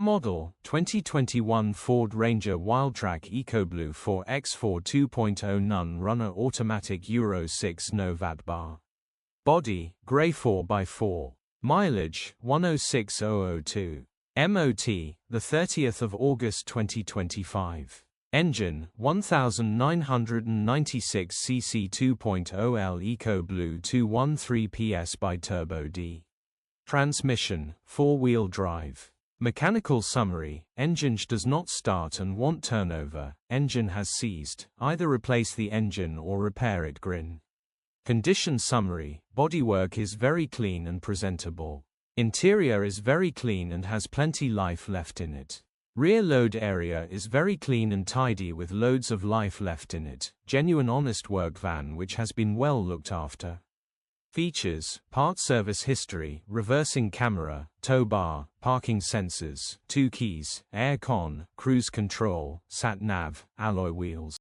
model, 2021 Ford Ranger Wildtrak Ecoblue 4x4 2.0 None Runner Automatic Euro 6 No Vat bar. Body, grey 4x4. Mileage, 106,002. MOT, the 30th of August 2025. Engine, 1996 cc 2.0L Ecoblue 213 PS by Turbo D. Transmission, 4-wheel drive. Mechanical summary: Enginge does not start and want turnover. Engine has seized. Either replace the engine or repair it. Grin. Condition summary: bodywork is very clean and presentable. Interior is very clean and has plenty life left in it. Rear load area is very clean and tidy with loads of life left in it. Genuine honest work van which has been well looked after. Features: part service history, reversing camera, tow bar, parking sensors, 2 keys, air con, cruise control, sat nav, alloy wheels.